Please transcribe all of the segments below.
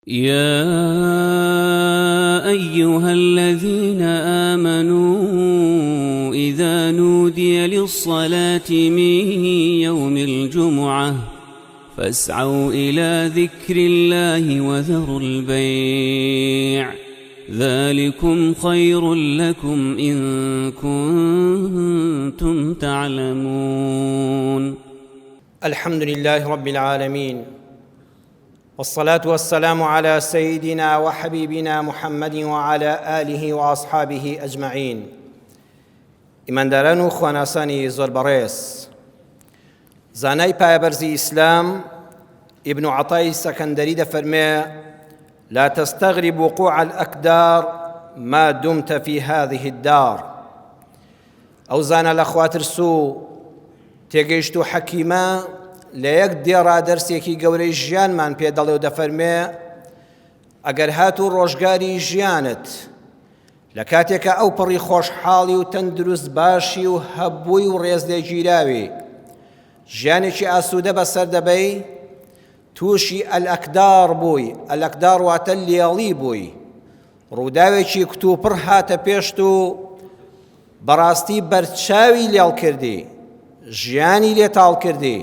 يا أيها الذين آمنوا إذا نودي للصلاة من يوم الجمعة فاسعوا إلى ذكر الله وذروا البيع ذلكم خير لكم إن كنتم تعلمون. الحمد لله رب العالمين، والصلاة والسلام على سيدنا وحبيبنا محمد وعلى آله وأصحابه أجمعين. ئیمانداران و خواناسانی زۆر بەڕێز، زانای پایەبەرزی ئیسلام ابن عطای سەکەندەری دەفەرمێ: لا تستغرب وقوع الأكدار ما دمت في هذه الدار. ئەو زانە لە خواترسو تێگەیشت و حەکیمە لە یەک دێڕا دەرسێکی گەورەی ژیانمان پێ دەڵێ و دەفەرمێ: ئەگەر هات و ڕۆژگاری ژیانت لە کاتێکە ئەو پڕی خۆشحاڵی و تەندروست باشی و هەبووی و ڕێزلێگیراوی ژیانێکی ئاسوودە بەسەر دەبەی، تووشی ئەلئەکدار بووی. ئەلئەکدار واتە لێڵی بووی، ڕووداوێکی کتوپڕ هاتە پێشت و بەڕاستی بەرچاوی لێڵ کردی، ژیانی لێتاڵ کردی،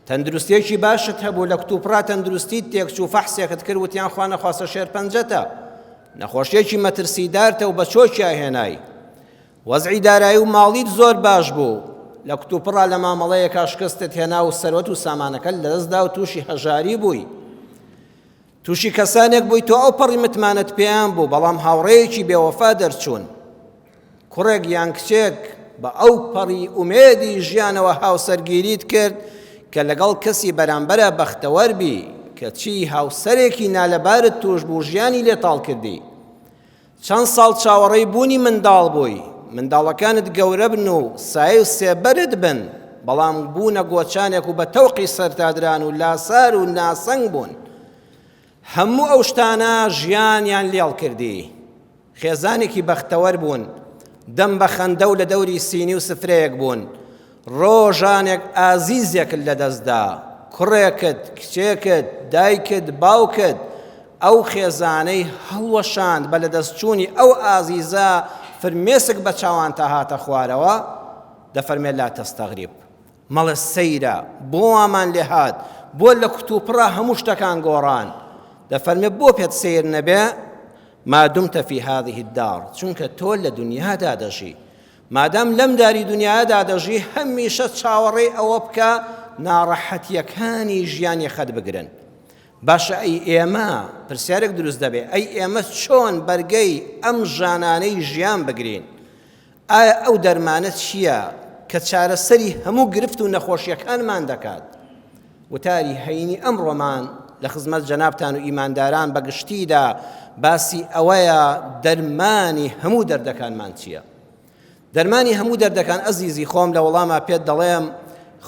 تەندروستێکی باشت هەبوو، لە کتوپڕا تەندروستیت تێکچوو فەحسێکت کرد وتیان خوا نەخواستە شێرپەنجەتە، نەخۆشیێکی مەترسیدارتە و بە چۆکیا هێنای، وەزعی دارایی و ماڵیت زۆر باش بوو، لە کتوپڕا لە مامەڵەیەکا شکستت هێنا و سەرۆت و سامانەکە لەدەستدا و تووشی هەژاری بووی، تووشی کەسانێک بووی تۆ ئەو پەڕی متمانەت پێیان بوو، بەڵام هاوڕێیەکی بێوەفا دەرچوون، کوڕێک یان کچێک بە ئەو پەڕی ئومێدی ژیانەوە هاوسەرگیریت کرد کە لەگەڵ کەسی بەرامبەرە بەختەوەربی کە چی هاوسەرێکی نالەبارت توش بوو، ژیانی لێتاڵ کردی. چەند ساڵ چاوەڕێی بوونی منداڵ بووی، منداڵەکانت گەورە بن و سایە و سێبەرت بن، بەڵام بوونە گۆچانێک و بە تەوقی سەرتادران و لاسار و ناسەنگ بوون. هەموو ئەو شتانە ژیانیان لێڵ کردی، خێزانێکی بەختەوەر بوون، دەم بە خەندە و لە دەوری سینی و سفرەیەک بوون، ڕۆژانێک ئازیزێکت لەدەستدا، کوڕێکت، کچێکت، دایکت، باوکت، ئەو خێزانەی هەڵوەشاند بە لەدەستچوونی ئەو ئازیزە فرمێسک بە چاوان تا هاتە خوارەوە، دەفەرمێت لا تەستەغریب، مەڵە سەیرە بۆ وامان لێ هات، بۆ لە کتوپڕا هەموو شتەکان گۆڕان، دەفەرمێت بۆ پێت سیر نەبێ ما دمت في هذه الدار، چونکە تۆ لە دنیادا دەژی، مادام لەم داری دنیادا دەژی هەمیشە چاوەڕێی ئەوە بکە ناڕەحەتیەکانی ژیانی خەت بگرن. باشە ئەی ئێمە پرسیارێک دروست دەبێ، ئەی ئێمە چۆن بەرگەی ئەم ژانانەی ژیان بگرین؟ ئایا ئەو دەرمانە چییە کە چارەسەری هەموو گرفت و نەخۆشیەکانمان دەکات؟ وتاری هەینی ئەمڕۆمان لە خزمەت جەنابتان و ئیمانداران بەگشتیدا باسی ئەوەیە دەرمانی هەموو دەردەکانمان چییە؟ دەرمانی هەموو دەردەکان ئەزیزی خۆم لە وەڵاما پێت دەڵێم،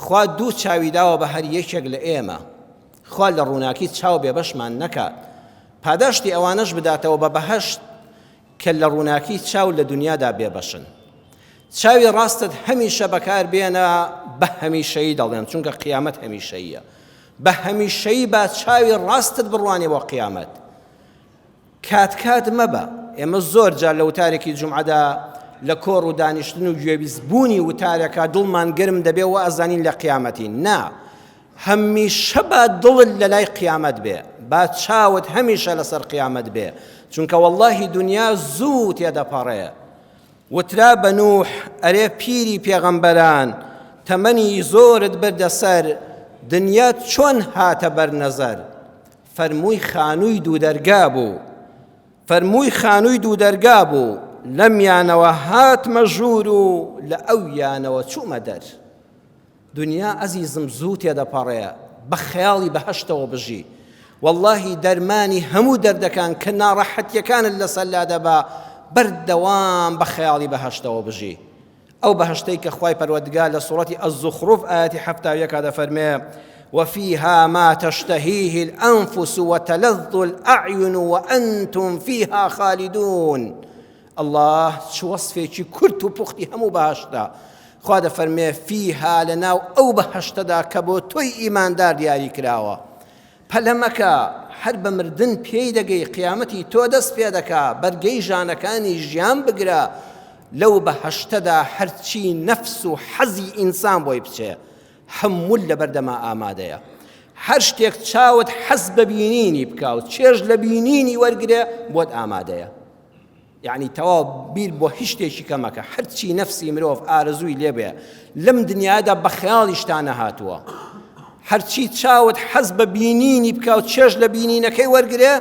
خوا دوو چاوی داوە بە هەر یەکێک لە ئێمە، خوا لە ڕووناکی چاو بێبەشمان نەکات، پاداشتی ئەوانەش بداتەوە بە بەهەشت کە لە ڕووناکی چاو لە دنیادا بێبەشن. چاوی ڕاستت هەمیشە بەکار بێنە، بە هەمیشەیی دەڵێن، چونکە قیامەت هەمیشەییە، بە هەمیشەیی با چاوی ڕاستت بڕوانێ بۆ قیامەت. کات مەبە. ئێمە زۆر جار لە وتارێکی جومعەدا لە کۆڕ و دانیشتن و گوێبیستبوونی وتارێکە دڵمان گرم دەبێ و ئەزانین لە قیامەتی. نا، هەمیشە با دڵت لە لای قیامەت بێ، با چاوت هەمیشە لەسەر قیامەت بێ، چونکە وەڵڵاهی دنیا زوو تێدەپەڕێ. وترا بە نوح ئەرێ پیری پێغەمبەران، تەمەنی زۆرت بردە سەر، دنیات چۆن هاتە بەرنەزەر؟ فەرمووی خانووی دوو دەرگا بوو، فەرمووی خانووی دوو دەرگا بوو، لەم یانەوە هاتمە ژوور و لە ئەو یانەوە چوومە دەر. دنیا ئەزیزم زوو تێدەپەڕێ، بە خەیاڵی بەهەشتەوە بژی. وەڵڵاهی دەرمانی هەموو دەردەکان کە ناڕەحەتیەکانت لەسەر لا دەبا، بەردەوام بە خەیاڵی بەهەشتەوە بژی. ئەو بەهەشتەی کە خوای پەروەردگار لە سوڕەتی ئەززوخروف ئاەتی 71 دەفەرمێ: وفيها ما تشتهيه الأنفس وتلذ الأعين وأنتم فيها خالدون. الله شو وصفه كرت وبختي همو بهشتا خواده فرمي فيها لناو أو بهشتا دا كبو توي إيمان دار دياري كراوة. پەلەمەکە هەر بە مردن پێی دەگەی قیامەتی تۆ دەست پێ دەکا بەرگەی ژانەکانی ژیان بگرە لەو بەهەشتەدا هەرچی نەفس و حەزی ئینسان بۆی بچێ هەموو لە بەردەما ئامادەیە. هەر شتێک چاوت حەز بە بینینی بکە و چێژ لە بینینی وەرگرێ بۆت ئامادەیە. یعنی تەواو بیر بۆ هیچ شتێکی کەمەکە هەرچی نەفسی مرۆڤ ئارەزووی لێبێ لەم دنیادا بە خەیاڵیشتانە هاتووە. هەرچی چاوت حەز بە بینینی بکە و چێژ لە بینینەکەی وەرگرێ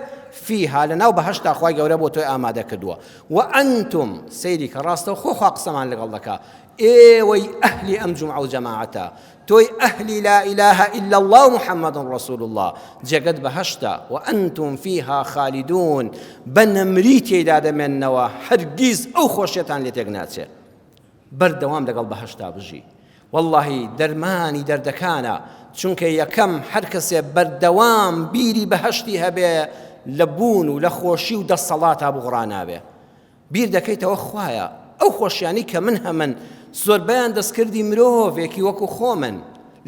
فیها لەناو بەهەشتا خوای گەورە بۆ تۆی ئامادە کردووە. و ئەنتم سەیری کە ڕاستەوخۆ خوا قسەمان لەگەڵ دەکا ئێوەی ئەهلی ئەم جومعە و جەماعەتە تۆی ئەهلی لا إله إلا الله محمد رسول الله جێگەت بەهەشتە و ئەنتم فیها خالدون بە نەمری تێیدا دەمێننەوە هەرگیز ئەو خۆشیەتان لێ تێک ناچێت بەردەوام لەگەڵ بەهەشتا بژی. واللهی دەرمانی دەردەکانە چونکە یەکەم هەر کەسێ بەردەوام بیری بەهەشتی هەبێ لە بوون و لە خۆشی و دەسەڵاتا بغڕانابێ بیر دەکەیتەوە خوایە ئەو خۆشیانی کە من هەمن زۆربەیان دەستکردی مرۆڤێکی وەکو خۆمن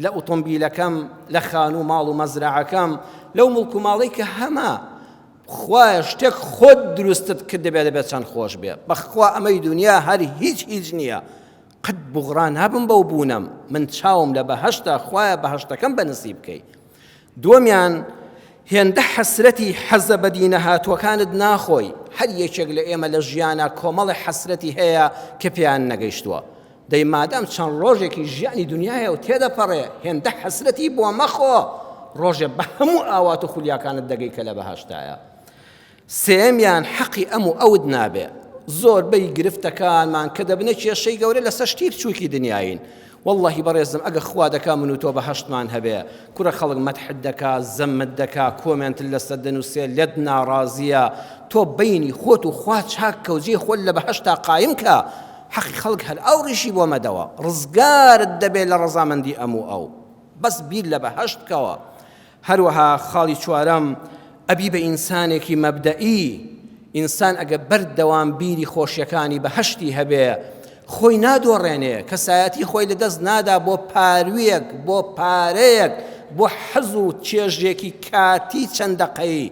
لە ئۆتۆمبیلەکەم لە خان و ماڵ و مەزرعەکەم لەو مڵک و ماڵی کە هەمە خوایە شتێک خۆت دروستت کرد دەبێت چەند خۆش بێ بەخوا ئەمەی دنیا هەر هیچ نییە قەت بغڕان هەبم بەو بوونم من چاوم لە بەهەشتە خوایە بەهەشتەکەم بەنسیب بکەی. دووەمیان هێندە حەسرەتی حەزە بە دینە هاتووەکانت ناخۆی هەر یەکێک لە ئێمە لە ژیانە کۆمەڵی حەسرەتی هەیە کە پێیان نەگەیشتووە دەی مادام چەند ڕۆژێکی ژیانی دنیاە و تێدەپەڕێ هێندە حەسرەتی بۆ مەخۆ ڕۆژێ بە هەموو ئاوات و خولیاکانت دەگەی کە لە بەهەشتایە. سێمیان حەقی ئەم و ئەوت نابێ زۆربەی گرفتەکانمان کە دەبنە کێشەی گەورە لەسەر شتی بچووکی دنیاین. واللهی بەڕێزم ئەگە خوا دەکا من و تۆ بەهەشتمان هەبێ کوڕە خەڵک مەدحت دەکا زەمت دەکا کۆمنت لەسەر دەنووسێ لێت ناڕازیە تۆ بینی خۆت و خوا چاک کەوجێ خۆت لە بەهەشتا قایم کە حەقی خەڵک هەر ئەو ڕیشی بۆ مەدەوە ڕزگارت دەبێت لە ڕەزامەندی ئەم و ئەو بەس بیر لە بەهەشت بکەوە. هەروەها خاڵی چوارەم ئەبی بە ئینسانێکی مەبدەئی ئینسان ئەگە بەردەوام بیری خۆشیەکانی بەهەشتی هەبێ خۆی نادۆڕێنێ کەسایەتی خۆی لەدەست نادا بۆ پارویەک بۆ پارەیەک بۆ حەز و چێژێکی کاتی چەند دەقەی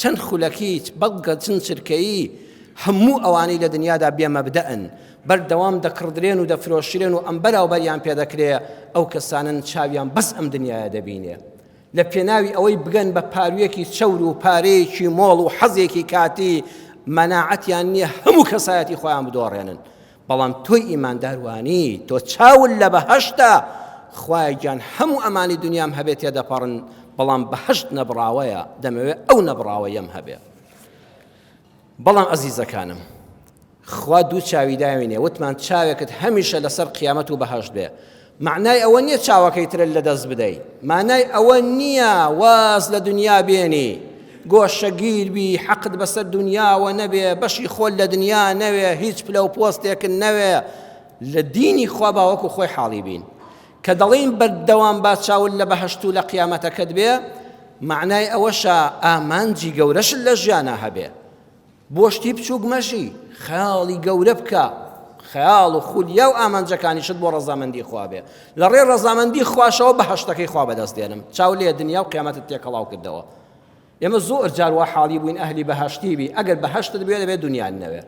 چەند خولەکی بەڵگە چەند چرکەیی هەموو ئەوانەی لە دنیادا بێمەبدەن بەردەوام دەکڕدرێن و دەفرۆشرێن و ئەم بەراوبەریان پێدەکرێ ئەو کەسانن چاویان بەس ئەم دنیاە دەبینێ لە پێناوی ئەوەی بگەن بە پارویەکی چەور و پارەیەکی مۆڵ و حەزێکی کاتی مەناعەتیان نییە هەموو کەسایەتی خۆیان بدۆڕێنن. بەڵام تۆی ئیمانداروانی تۆ چاول لە بەهەشتە خوای گیان هەموو ئەمانی دنیام هەبێت تێدەپەڕن بەڵام بەهەشت نەبراوەیە دەمەوێت ئەو نەبراوەیەم هەبێ. بەڵام ئەزیزەکانم خوا دوو چاوی داوینێ وتمان چاوێکت هەمیشە لەسەر قیامەت و بەهەشت بێ معنای ئەوە نییە چاوەکەی ترە لەدەست بدەیت معنای ئەوە نییە واز لە دنیا بێنی گۆشەگیر بی حەقت بەسەر دنیاوە نەبێ بەشی خۆل لە دنیا نەوێ هیچ پلە و پۆستێکن نەوێ لە دینی خوا باوەکو خۆی حاڵی بین کە دەڵێن بەردەوام با چاول لە بەهەشت و لە قیامەتەکەت بێ معنای ئەوەشە ئامانجی گەورەشت لە ژیانە هەبێ بۆشتی بچووک مەژی خەیاڵی گەورە بکە خەیاڵ و خولیا و ئامانجەکانیشت بۆ ڕەزامەندی خوا بێ لە ڕێ ڕەزامەندی خواشەوە بەهەشتەکەی خوا بەدەست دێنم چاو لێ دنیا و قیامەتت تێکەڵاو کردەوە. ئێمە زۆر جار وا حاڵی بووین ئەهلی بەهەشتی بی ئەگەر بەهەشتت بێ دەبێت دنیا نەوێ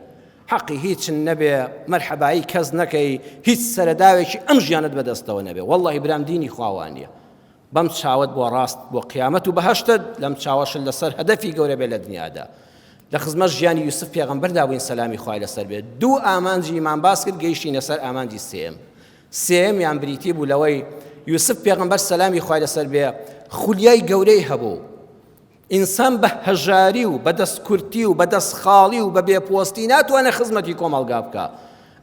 حەقی هیچ نەبێ مەرحەبایی کەس نەکەی هیچ سەرەداوێکی ئەم ژیانت بەدەستەوە نەبێ واللهی برام دینی خواوانیە بەم چاوت بۆ ڕاست بۆ قیامەت و بەهەشتت لەم چاوەشت لەسەر هەدەفی گەورە بێ لە دنیادا. لە خزمەت ژیانی یوسف پێغەمبەردا بووین سەلامی خوای لەسەر بێت دوو ئامانجی ئیمان باس کرد گەیشتینە سەر ئامانجی سێمیان بریتی بوو لەوەی یوسف پێغەمبەر سەلامی خوای لەسەر بێ خولیای گەورەی هەبوو ئینسان بە هەژاری و بەدەست کورتی و بەدەست خاڵی و بە بێپۆستی ناتوانێت خزمەتی کۆمەڵگا بکە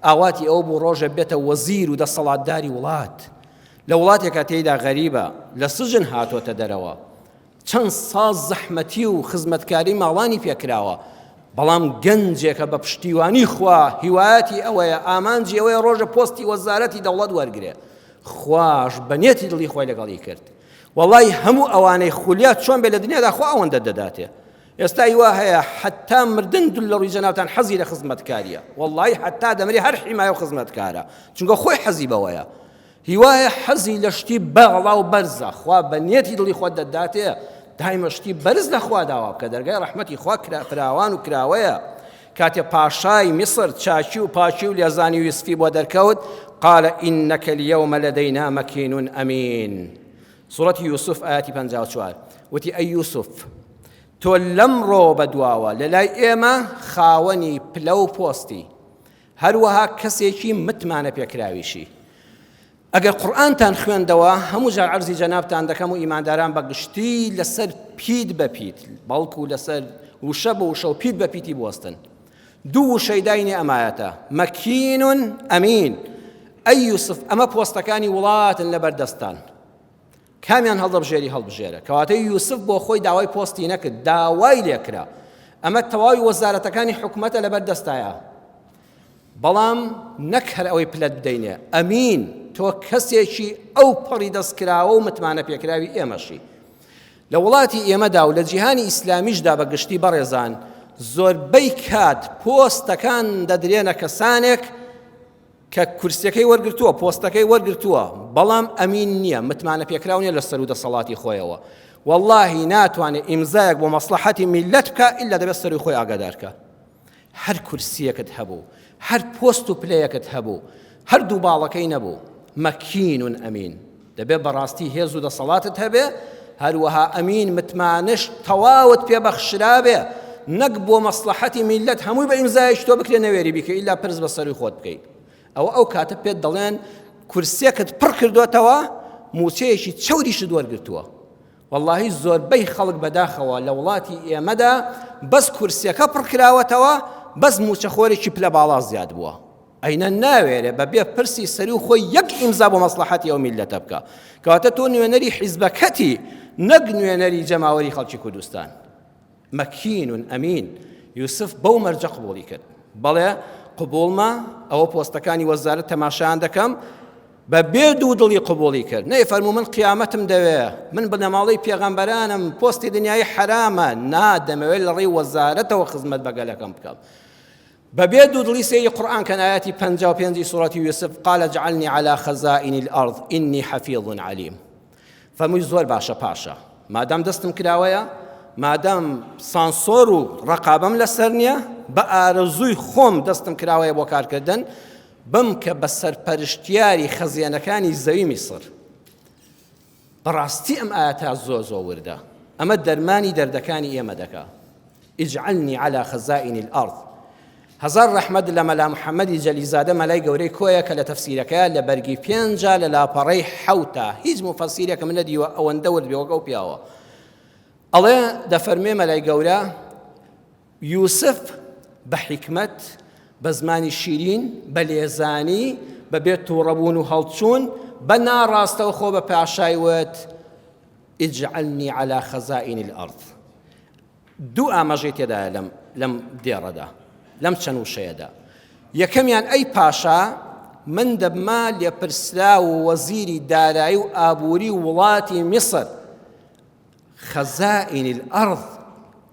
ئاواتی ئەو بوو ڕۆژە بێتە وەزیر و دەسەڵاتداری وڵات لە وڵاتێکە تێیدا غەریبە لە سجن هاتوۆتە دەرەوە چەند ساڵ زەحمەتی و خزمەتکاری ماڵانی پێکراوە بەڵام گەنجێکە بە پشتیوانی خوا هیوایەتی ئەوەیە ئامانجی ئەوەیە ڕۆژە پۆستی وەزارەتی دەوڵەت وەرگرێ خواش بەنێتی دڵی خۆی لەگەڵی کرد والله هەموو ئەوانەی خولیات چۆن بێ لە دنیادا خوا ئەوەندە دەداتێ ئێستا هیوا هەیە حتا مردن دول لە ڕووی جەناوتان حەزی لە خزمەتکاریە والله حتا دەمری هەر حیمایە و خزمەتکارە چونکە خۆی حەزی بەوەیە هیوایە حەزی لە شتی بەغڵا و بەرزە خوا بەنێتی دڵی خۆت دەداتێ دایمەشتی بەرز لە خوا داوا بکە دەرگای ڕەحمەتی خوا فراوان و کراوەیە کاتێ پاشای میسر چاچی و پاچی و لێزانی و یوسفی بۆ دەرکەوت قال إنك اليوم لدينا مكين أمين سورة يوسف آياتي 54 وتي أي يوسف تۆ لەمڕۆ بەدواوە لەلای ئێمە خاوەنی پلە و پۆستی هەروەها کەسێکی متمانە پێکراویشی ئەگەر قورئانتان خوێندەوە هەموو جار عەرزی جەنابتان دەکەم و ئیمانداران بەگشتی لەسەر پیت بە پیت بەڵکو لەسەر وشە بە وشە و پیت بە پیتی بوەستن دوو وشەی داینێ ئەمایەتە مەکین ئەمین ئەی یوسف ئەمە پۆستەکانی وڵاتن لەبەردەستان کامیان هەڵبژێرە کەواتەی یوسف بۆ خۆی داوای پۆستی نەکرد داوای لێکرا ئەمە تەواوی وەزارەتەکانی حکومەتە لەبەردەستایە بەڵام نەک هەر ئەوەی پلەت بدەینێ ئەمین تۆ کەسێکی ئەو پەڕی دەستکراوە و متمانە پێکراوی ئێمەشی لە وڵاتی ئێمەدا و لە جیهانی ئیسلامیشدا بەگشتی بەڕێزان زۆربەی کات پۆستەکان دەدرێنە کەسانێک کە کورسەکەی وەرگرتووە پۆستەکەی وەرگرتووە بەڵام ئەمین نییە متمانە پێکراو نیە لەسەر و دەسەڵاتی خۆیەوە واللهی ناتوانێت ئیمزایەک بۆ مەسلحەتی میلەت بکە ئیلا دەبێت سەروی خۆی ئاگادارکە هەر کورسیەکت هەبوو هەر پۆست و پلەیەکت هەبوو هەر دوو باڵەکەی نەبوو مەکین و ئەمین دەبێت بەڕاستی هێز و دەسەڵاتت هەبێ هەروەها ئەمین متمانش تەواوت پێبەخشرابێ نەک بۆ مەسلحەتی میلەت هەمووی بە ئیمزایش تۆ بکرێ نەوێری بیکە ئیلا پرس بە سەروی خۆت بکەیت ئەو کاتە پێت دەڵێن کورسێکت پڕ کردوێتەوە موچەیەکی چەوریشت وەرگرتووە واللهی زۆربەی خەڵک بەداخەوە لە وڵاتی ئێمەدا بەس کورسەکە پڕ کراوەتەوە بەس موچەخۆرێکی پلە باڵا زیاد بووە ئەینە ناوێرێ بەبێ پرسی سەری و خۆی یەک ئیمزا بۆ مەسلحەتی ئەو میلەتە بکە کەواتە تۆ نوێنەری حیزبەکەتی نەک نوێنەری جەماوەری خەڵکی کوردستان مەکین و ئەمین یوسف بەو مەرجە قبوڵی کرد بەڵێ قبوڵمە ئەوە پۆستەکانی وەزارەت تەماشایان دەکەم بە بێ دوو دڵی قبوڵی کرد نەیفەرموو من قیامەتم دەوێ من بنەماڵەی پێغەمبەرانم پۆستی دنیای حرامە دەمەوێت لە ڕێی وەزارەتەوە خزمەت بەگەلەکەم بکەم بە بێ دوو دڵی سێری قورئان کە ئایەتی 55 سوڕەتی یوسف قال اجعلني على خزائن الأرض إني حفيظ عليم فەرمووی زۆر باشە پاشە مادام دەستم کراوەیە مادام سانسۆر و ڕقابەم لەسەر نییە بە ئارەزووی خۆم دەستم کراوەیە بۆ کارکردن بم کە بە سەرپەرشتیاری خەزیەنەکانی زەوی میسر بەڕاستی ئەم ئاەتە زۆر وردە ئەمە دەرمانی دەردەکانی ئێمە دەکا اجعلني على خزائن الأرض هەزار ڕەحمەت لە مەلا محەممەدی جەلیزادە مەلای گەورەی کۆیە کە لە تەفسیرەکە لە بەرگی 5 لە لاپەڕەی 7 هیچ مفەسیرێکە من نەدیوە ئەوەندە وردبێوەکە و پیاوە ئەڵێ دەفەرمێ مەلای گەورە یوسف بە حیکمەت بە زمانی شیرین بە لێزانی بە بێت تووڕەبوون و هەڵچوون بە ناڕاستەوە خۆ بە پاشایوت اجعلني على خزائن الأرض دوو ئاماژەی تێدایە لەم دێڕەدا لەم چەند وشەیەدا یەکەمیان ئەی پاشا من دەبما لێپرسرا و وەزیری دارایی و ئابووری وڵاتی میسر خزائن الأرض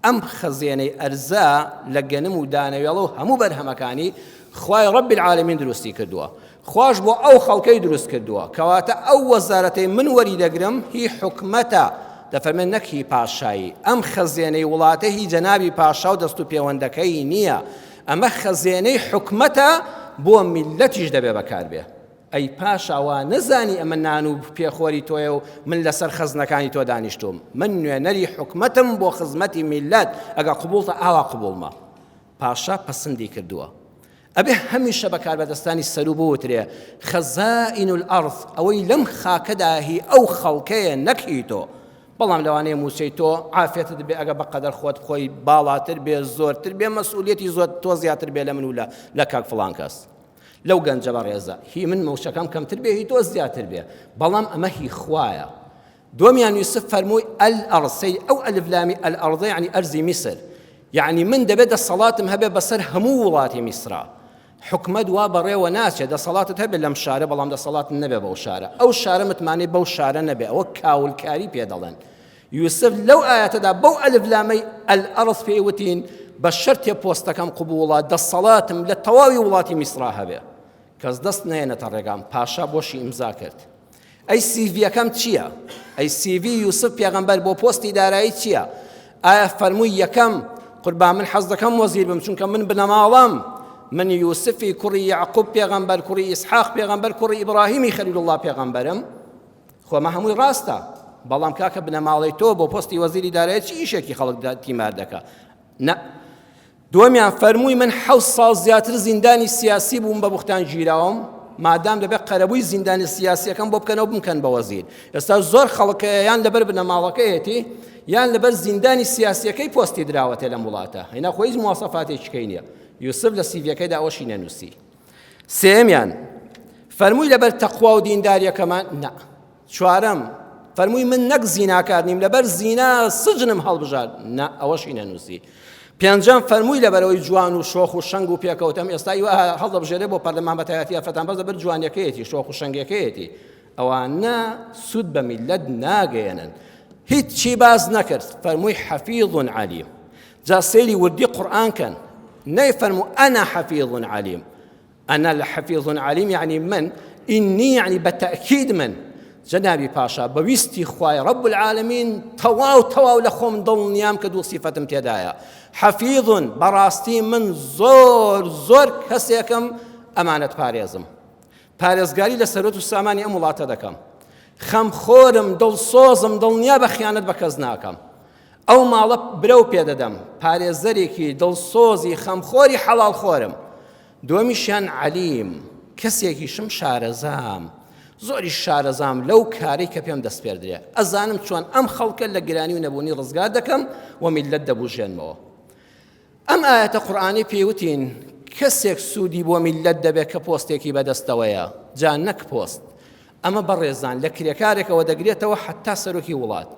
ئەم خەزێنەی ئەرزا لە گەنم و دانەوێڵە و هەموو بەرهەمەکانی خوای ڕەب العالەمین دروستی کردووە خوش بۆ ئەو خەڵکەی دروست کردووە کەواتە ئەو وەزارەتەی من وەری دەگرم هی حکومەتە دەفەرمێن نەک هی پاشایی ئەم خەزێنەی وڵاتە هی جەنابی پاشا و دەست و پەیوەندەکەی نییە ئەمە خەزێنەی حکومەتە بۆ میلەتیش دەبێ بەکاربێ ئەی پاشاوە نەزانی ئەمە نان و پێخۆری تۆیە و من لەسەر خەزنەکانی تۆ دانیشتوم من نوێنەری حکومەتم بۆ خزمەتی میلەت ئەگە قبوڵتە ئاوا قبوڵمە پاشا پەسەندی کردووە ئەبێ هەمیشە بەکاربەدەستانی سەرو بوترێ خەزائن الأرض ئەوەی لەم خاکەدا هی ئەو خەڵکەیە نەکهی تۆ بەڵام لەوانەیە موچەی تۆ عافێتت بێ ئەگە بەقەدەر خۆت بخۆی باڵاتر بێ زۆرتر بێ مەسئولیەتی زۆر تۆ زیاتر بێ لە من و لە کاک فڵان کەس لەو گەنجە بەڕێزە هی من موچەکەم کەمتر بێ هی تۆ زیاتر بێ بەڵام ئەمە هی خوایە دومیان یوسف فەرمووی الأرض ئەو ئەلفلامی الأرض یعنی ئەرزی میسر یعنی من دەبێت دەسەڵاتم هەبێ بەسەر هەموو وڵاتی میسرا حکومەت وا بەڕێوە ناچێت دەسەڵاتت هەبێت لەم شارە بەڵام دەسەڵات نەبێ بەو شارە ئەو شارە متمانەی بەو شارە نەبێ ئەوە کاولکاری پێ دەڵێن یوسف لەو ئاەتەدا بەو ئەلفلامەی الأرض پێیوتین بە شەرتێ پۆستەکەم قبوڵە دەسەڵاتم لە تەواوی وڵاتی میسرا هەبێ کەس دەست نەهێنێتە ڕێگام پاشا بۆشی ئیمزا کرد ئەی سیڤیەکەم چییە؟ ئەی سیڤی یوسف پێغەمبەر بۆ پۆستی دارایی چییە؟ ئایا فەرمووی یەکەم قوربان من حەز دەکەم وەزیر بم چونکە من بنەماڵەم، من یوسفی کوڕی یعقوب پێغەمبەر، کوڕی ئیسحاق پێغەمبەر، کوڕی ئیبراهیمی خەلیلوڵڵا پێغەمبەرم. خۆمە هەمووی ڕاستە، بەڵام کاکە بنەماڵی تۆ بۆ پۆستی وەزیری دارایی چی ئیشێکی خەڵک تیمار دەکا؟ نە. دووەمیان فەرمووی من 7 ساڵ زیاتر زیندانی سیاسی بووم بە بوختان گیراوم، مادام دەبێت قەرەبووی زیندانی سیاسیەکەم بۆ بکەنەوە بمکەن بە وەزیر. ئێستا زۆر خەڵک یان لەبەر بنەماڵەکەیەتی یان لەبەر زیندانی سیاسیەکەی پۆستی دراوەتێ لەم وڵاتە، هێنا خۆی هیچ مواسەفاتێکیکەی نییە. یوسف لە سیڤیەکەیدا ئەوەشی نەنووسی. سێمیان فەرمووی لەبەر تەقوا و دینداریەکەمان نە. چوارەم فەرمووی من نەک زیناکار نیم، لەبەر زینا سجنم هەڵبژار، نە ئەوەشی نەنووسی. پێنجەم فەرمووی لەبەرەوەی جوان و شۆخ و شەنگ و پێکەوتم ئێستا هەڵدەبژێرێ بۆ پەرلەمان بەتایەتی یافرەتان بەس لەبەر جوانیەکەیەتی شۆخ و شەنگەکەیەتی، ئەوانە سوود بە میلەت ناگەێنن. هیچی باز نەکرد، فەرمووی حەفیظ عەلیم. جا سەیری وردی قورئان کەن، نەیفەرموو ئەنا حەفیظ عەلیم. ئەنا لە حەفیظ عەلیم یعنی من، ئینی یعنی بەتەئکید من. جەنابی پاشا بەویستی خوای رب العالمین تەواو لە خۆم دڵنیام کە دوو سیفەتم تێدایە. حەفیظن بەڕاستی من زۆر کەسێکم ئەمانەت پارێزم، پارێزگاری لە سەرۆت و سامانی ئەم وڵاتە دەکەم، خەمخۆرم، دڵسۆزم، دڵنیا بە خیانەت بە کەس ناکەم. ئەو ماڵە برەو پێدەدەم، پارێزەرێکی دڵسۆزی خەمخۆری حەڵاڵخۆرم. دووەمیشیان عەلیم، کەسێکیشم شارەزام، زۆری شارەزام لەو کاری کە پێم دەست پێردرێ، ئەزانم چۆن ئەم خەڵکە لە گرانی و نەبوونی ڕزگار دەکەم و میلەت دەبوژێنمەوە. ئەم ئاەتە قورئانی پێوتین کەسێک سوودی بۆ میلەت دەبێت کە پۆستێکی بەدەستەوەیە، جا نەک پۆست. ئەمە بەڕێزان لە کرێکارێکەوە دەگرێتەوە حتا سەرۆکی وڵات.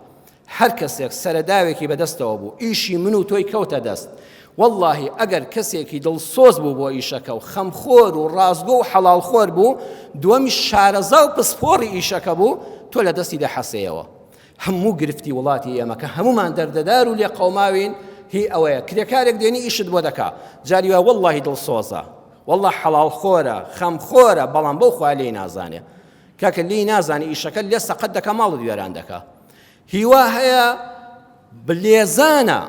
هەر کەسێک سەرەداوێکی بەدەستەوە بوو، ئیشی من و تۆی کەوتە دەست، واللهی ئەگەر کەسێکی دڵسۆز بوو بۆ ئیشەکە و خەمخۆر و ڕازگۆ و حەڵاڵخۆر بوو، دووەمی شارەزا و پسپۆڕی ئیشەکە بوو، تۆ لە دەستی دەحەسەیەوە. هەموو گرفتی وڵاتی ئێمە کە هەمومان دەردەدار و لێ قەوماوین هی ئەوەیە کرێکارێک دێنی ئیشت بۆ دەکا، جاری وایە واللهی دڵسۆزە، والله حەڵاڵخۆرە، خەمخۆرە، بەڵام بەو خوا لێی نازانێ. کاکە لێی نازانی ئیشەکە لێ سەقەت دەکا، ماڵت وێران دەکا. هیوا هەیە بلێزانە،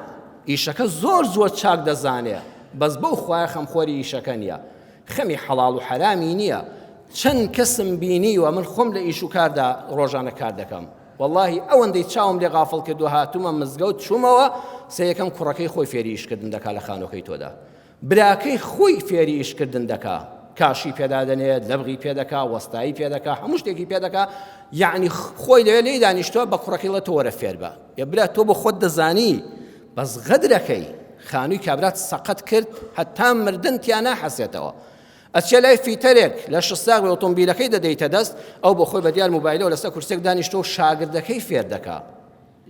ئیشەکە زۆر چاک دەزانێ، بەس بەو خوای خەمخۆری ئیشەکە نییە، خەمی حەڵاڵ و حەرامی نییە. چەند کەسم بینیوە من خۆم لە ئیش و کاردا ڕۆژانە کار دەکەم، واللهی ئەوەندەی چاوم لێ غافڵ کردو هاتوومە مزگەوت چوومەوە، سەیەکەم کوڕەکەی خۆی فێری ئیشکردن دەکا لە خانۆکەی تۆدا، براکەی خۆی فێری ئیشکردن دەکا، کاشی پێدادەنێت، لەبغی پێدەکا، وەستایی پێدەکا، هەموو شتێکی پێدەکا، یعنی خۆی لەوێ لێی دانیشتووە بە کوڕەکەی لە تۆ وەرە فێر بە، یا برا تۆ بە خۆت دەزانی، بەس غەدرەکەی خانووی کابرات سەقەت کرد هەتا مردن تیا ناحەسێتەوە. ئەچێ لای فیتەرێک لە شساغ بە ئۆتۆمبیلەکەی دەدەیتە دەست، ئەو بۆ خۆی بە دیار مۆبایلەوە لەسەر کورسێک دانیشتۆ شاگردەکەی فێر دەکا،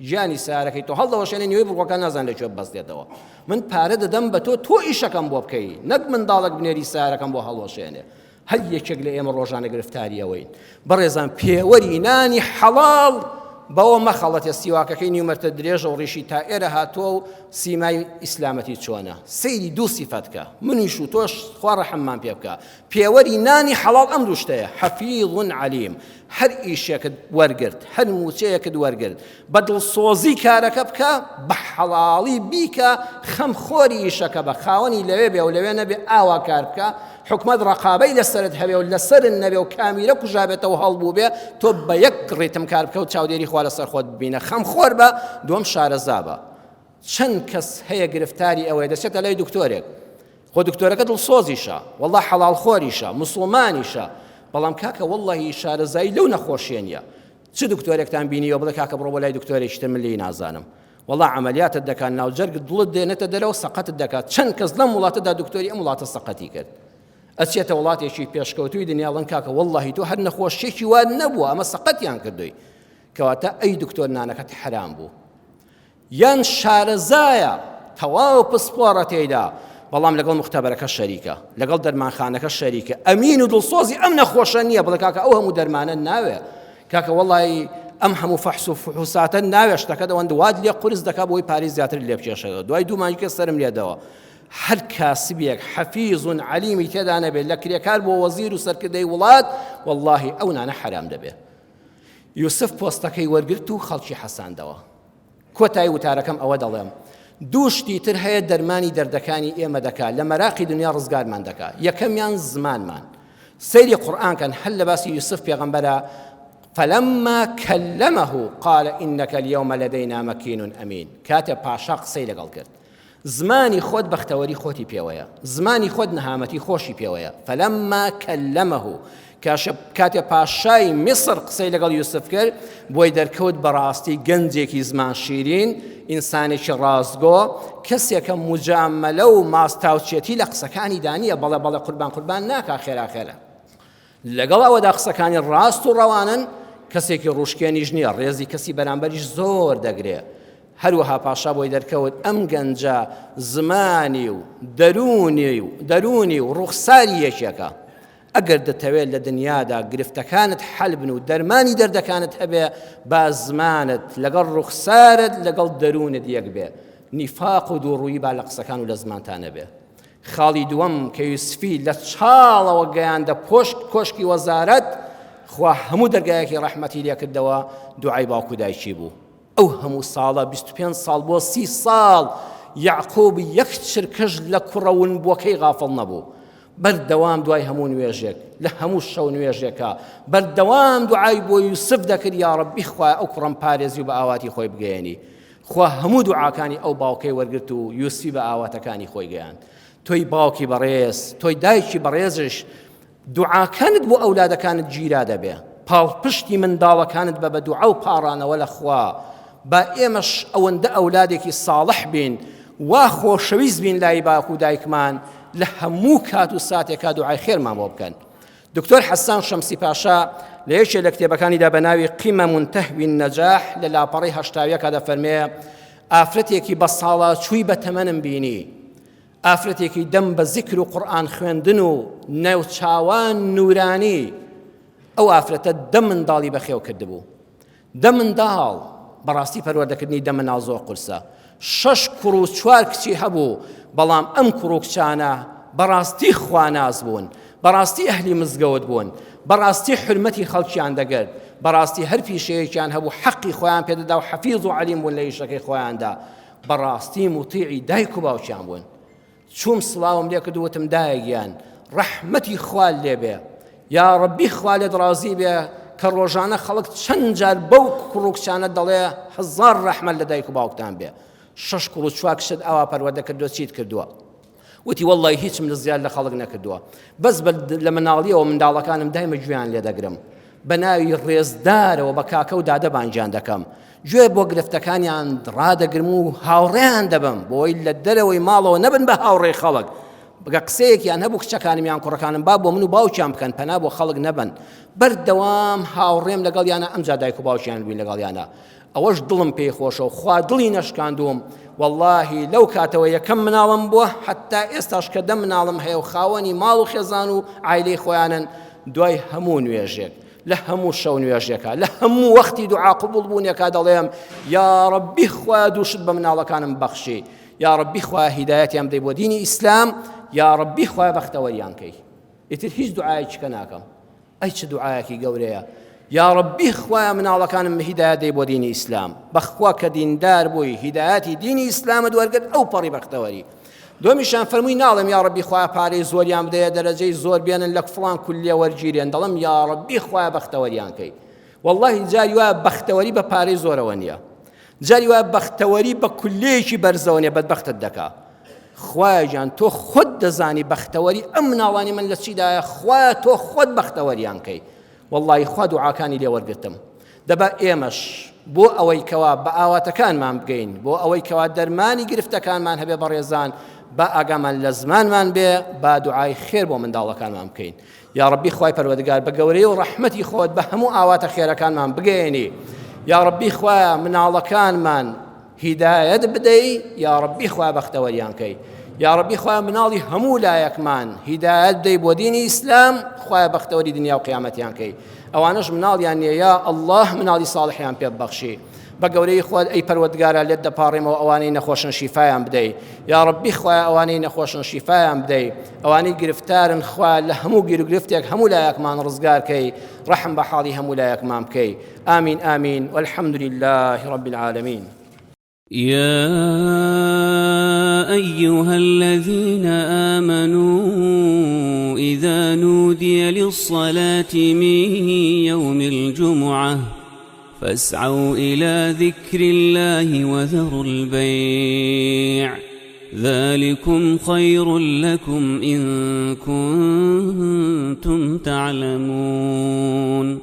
ژیانی سیارەکەی تۆ هەڵدەوەشێنێ نوێی بڕوەکە نازان لەکوێ بەستێتەوە. من پارە دەدەم بە تۆ ئیشەکەم بۆ بکەی، نەک منداڵک بنێری سیارەکەم بۆ هەڵوەشێنێ. هەر یەکێک لە ئێمە ڕۆژانە گرفتاریەوەین. بەڕێزان پێوەری نانی حەڵاڵ بەوە مەخەڵەتە سیواکەکەی نیومەرتە درێژە و ڕیشی تا ئێرە هاتووە و سیمای ئیسلامەتی چۆنە. سەیری دوو سیفەتکە، منیش و تۆش خوا ڕەحممان پێ بکە. پێوەری نانی حەڵاڵ ئەم دوو شتەیە، حەفیظ عەلیم. هەر ئیشێکت وەرگرت، هەر موچەیەکت وەرگرت، بە دڵسۆزی کارەکە بکە، بە حەڵاڵی بیکە، خەمخۆری ئیشەکە بە، خاوەنی لەوێ بێ و لەوێ نەبێ ئاوا کار بکە، حکومەت ڕەقابەی لەسەرت هەبێ و لەسەرت نەبێ و کامیرە کوژابێتەوە هەڵبوو بێ، تۆ بە یەک ڕێتم کار بکە و چاودێری خوا لەسەر خۆت ببینە. خەمخۆر بە، دووەم شارەزا بە. چەند کەس هەیە گرفتاری ئەوەیە دەچێتە لای دکتۆرێک، خۆ دکتۆرەکە دڵسۆزیشە، وەڵڵا حەڵاڵخۆریشە، موسڵمانیشە، بەڵام کاکە وەڵڵاهی شارەزایی لەو نەخۆشیە نییە. چ دکتۆرێکتان بینیوە بڵێ کاکە بڕۆ بۆ لای دکتۆرێکی تر من لێی نازانم، وەڵڵا عەمەلیاتت دەکات، ناوجەرگت دڵت دێنێتە دەرەوە، سەقەتت دەکات. چەند کەس لەم وڵاتەدا دکتۆری ئەم وڵاتە سەقەتی کرد، ئەچێتە وڵاتێکی پێشکەوتووی دنیاڵەن کاکە وەڵڵاهی تۆ هەر نەخۆشیێکی وا نەبووە، ئەمە سەقەتیان کردووی، کەواتە ئەی دکتۆر نانەکەت حرام بوو. یان شارەزایە تەواو پسپۆڕە تێیدا، بەڵام لەگەڵ مختەبەرەکە شەریکە، لەگەڵ دەرمانخانەکە شەریکە، ئەمین و دڵسۆزی ئەم نەخۆشە نییە، بڵێ کاکە ئەو هەموو دەرمانە ناوێ، کاکە وەڵڵی ئەم هەموو فەحس و فحوساتە ناوێ، شتەکە دەوەند واد لێ قورس دەکا بۆی پارەی زیاتر لێ بکێشێتەوە، دوای دوو مانگی سەرم لێدەوە. هەر کاسبێک حەفیظ عەلیمی تێدا نەبێت لە کرێکار بۆ وەزیر و سەرکردەی وڵات، وەڵڵاهی ئەو نانە حرام دەبێت. یوسف پۆستەکەی وەرگرت و خەڵکی حەساندەوە. کۆتایی وتارەکەم ئەوە دەڵێم دوو شتی تر هەیە دەرمانی دەردەکانی ئێمە دەکات لە مەراقی دنیا ڕزگارمان دەکات. یەکەمیان زمانمان. سەیری قورئانکەن هەل لە باسی یوسف پێغەمبەرە فلما كلمه قال إنك اليوم لدينا مكين أمين. كاتب پاشا قسەی لەگەڵ کرد. زمانی خۆت بەختەوەری خۆتی پێوەیە، زمانی خۆت نەهامەتی خۆشی پێوەیە. فلما كلمه کاتێ پاشای میسر قسەی لەگەڵ یوسف کرد بۆی دەرکەوت بەڕاستی گەنجێکی زمان شیرین، ئینسانێکی ڕازگۆ، کەسێکە مجامەلە و ماستاوچێتی لە قسەکانی دانیە، بەڵێ بەڵێ قوربان ناکا خێرا خێرە. لەگەڵ ئەوەدا قسەکانی ڕاست و ڕەوانن، کەسێکی ڕوشکێنیش نییە، ڕێزی کەسی بەرامبەریش زۆر دەگرێ. هەروەها پاشا بۆی دەرکەوت ئەم گەنجە زمانی و دەرونی و ڕوخساری یەکێکە. ئەگەر دەتەوێت لە دنیادا گرفتەکانت حەل بن و دەرمانی دەردەکانت هەبێ، با زمانت لەگەڵ ڕوخسارت لەگەڵ دەرونت یەک بێ. نیفاق و دووڕوویی با لە قسەکان و لە زمانتانە بێ. خاڵی دووەم کە یوسفی لە چاڵەوە گەیاندە پۆشت کۆشکی وەزارەت، خوا هەموو دەرگایەکی ڕەحمەتی لێ کردەوە، دوعای باوکو دایکی بوو. ئەو هەموو ساڵە 25 ساڵ بۆ 30 ساڵ یعقوب یەک چرکەش لە کوڕەون بۆکەی غافڵ نەبوو. بەردەوام دوای هەموو نوێژێک لە هەموو شەو نوێژێکە بەردەوام دوعای بۆ یوسف دەکرد، یا ڕەبی خوا ئەو کوڕم پارێزی و بە ئاواتی خۆی بگەێنی. خوا هەموو دوعاکانی ئەو باوکەی وەرگرت و یوسفی بە ئاواتەکانی خۆی گەیاند. تۆی باوکی بەڕێز، تۆی دایکی بەڕێزش، دوعاکانت بۆ ئەولادەکانت گیرا دەبێ، پاڵپشتی منداڵەکانت بە دوعا و پاڕانەوە لە خوا. با ئێمەش ئەوەندە ئەولادێکی ساڵح بین، وا خۆشەویست بین لای باوک و دایکمان، لە هەموو کات و ساتێکا دوعای خێرمان بۆ بکەن. دکتۆر حەسان شەمسی پاشا لە یەکێک لە کتێبەکانیدا بە ناوی قیمە منتەهوی النەجاح لە لاپەڕی 80 دەفەرمێ ئافرەتێکی بە ساڵاچووی بە تەمەنم بینی، ئافرەتێکی دەم بە زیکر و قورئان خوێندن و نێوچاوان نورانی، ئەو ئافرەتە دە منداڵی بەخێو کردبوو. دە منداڵ بەڕاستی پەروەردەکردنی دە منداڵ زۆر قورسە. 6 کوڕ و 4 کچی هەبوو، بەڵام ئەم کوڕ و کچانە بەڕاستی خواناز بوون، بەڕاستی ئەهلی مزگەوت بوون، بەڕاستی حرمەتی خەڵکیان دەگرت، بەڕاستی هەر پیشەیەکیان هەبوو حەقی خۆیان پێدەدا و حەفیظ و عەلیم بوون لە ئیشەکەی خۆیاندا، بەڕاستی موتیعی دایک و باوکیان بوون. چوم سڵاوم لێ کرد وتم دایگیان ڕەحمەتی خوا لێ بێ، یا ڕەبی خوا لێت ڕازی بێ کە ڕۆژانە خەڵک چەند جار بەو کوڕ و کچانە دەڵێ 1000 ڕەحمەت لە دایک و باوکتان بێ. 6 کوڕ و 4 کچت ئەوا پەروەردە کردووە چیت کردووە؟ وتی وەڵڵی هیچم لە زیاد لە خەڵک نەکردووە، بەس لە مناڵیەوە منداڵەکانم دایمە گوێیان لێ دەگرم، بە ناوی ڕێزدارەوە بە کاکە و دادە بانگیان دەکەم، گوێ بۆ گرفتەکانیان ڕادەگرم و هاوڕێیان دەبم، بۆی لە دەرەوەی ماڵەوە نەبن بە هاوڕێی خەڵک. بگە قسەیەکیان هەبوو کچەکانمیان کوڕەکانم با بۆ من و باوکیان بکەن، پەنا بۆ خەڵک نەبن، بەردەوام هاوڕێم لەگەڵیانە، ئەمجا دایک و باوکیان بووین لەگەڵیانە. ئەوەش دڵم پێی خۆشە و خوا دڵی نەشکاندوم. واللهی لەو کاتەوە یەکەم مناڵم بووە، حتا ئێستاش کە دە مناڵم هەیە و خاوەنی ماڵ و خێزان و عایلەی خۆیانن، دوای هەموو نوێژێک لە هەموو شەو نوێژێکە لە هەموو وەختی دوعا قبول بوونێکا دەڵێم یا ڕەبی خوا دووشت بە مناڵەکانم بەخشی، یا ڕەبی خوا هیدایەتیان بدەی بۆ دینی ئیسلام، یا ڕەبی خوا بەختەوەریان کەی. ئیتر هیچ دوعایەکیکە ناکەم. ئەی چ دوعایەکی گەورەیە، یا ڕەبی خوایە مناڵەکانم هیدایەت دەی بۆ دینی ئیسلام، بەخوا کە دیندار بووی هیدایەتی دینی ئیسلامت وەرگرت ئەو پەڕی بەختەوەری. دومیشان فەرمووی ناڵم یا ڕەبی خوایە پارەی زۆریان بدەیە دەرەجەی زۆر بێنن لە فڵان کولیە وەرگیرێن، دەڵم یا ڕەبی خوایە بەختەوەریان کەی. وەڵڵاهی جاری وایە بەختەوەری بە پارەی زۆرەوە نییە، جاری وایە بەختەوەری بە کولیەیەکی بەرزەوە نییە، بەدبەختت دەکا. خوایە گیان تۆ خۆت دەزانی بەختەوەری ئەم مناڵانی من لە چیدایە، خوایە تۆ خۆت بەختەوەریان کەی. والله خوا دوعاکانی لێ وەرگرتم. دەبا ئێمەش بۆ ئەوەی کەوا بە ئاواتەکانمان بگەین، بۆ ئەوەی کەوا دەرمانی گرفتەکانمان هەبێ بەڕێزان، با ئاگامان لە زمانمان بێ، با دوعای خێر بۆ منداڵەکانمان بکەین. یا ڕەبی خوای پەروەردگار بە گەورەی و ڕەحمەتی خۆت بە هەموو ئاواتە خێرەکانمان بگەێنی. یا ڕەبی خوایە مناڵەکانمان هیدایەت بدەی، یا ڕەبی خوایە بەختەوەریان کەی. یا ڕەبی خوایە مناڵی هەموو لایەکمان هیدایەت بدەی بۆ دینی ئیسلام، خوایە بەختەوەری دنیا و قیامەتیان کەی. ئەوانەش مناڵیان نییە، یا ئەڵڵاه مناڵی ساڵحیان پێ ببەخشی. بە گەورەی خۆت ئەی پەروەردگارە لێت دەپاڕێمەوە ئەوانەی نەخۆشن شیفایان بدەیت یا ڕەبی خوایە ئەوانەی نەخۆشن شیفایان بدەیت ئەوانەی گرفتارن خوا لە هەموو گیر و گرفتێک هەموو لایەکمان ڕزگارکەی ڕەحم بە حاڵی هەموو لایەکمان بکەی آمین آمین والحمد لله رب العالمين. يا أيها الذين آمنوا إذا نودي للصلاة من يوم الجمعة فاسعوا إلى ذكر الله وذروا البيع ذلكم خير لكم إن كنتم تعلمون.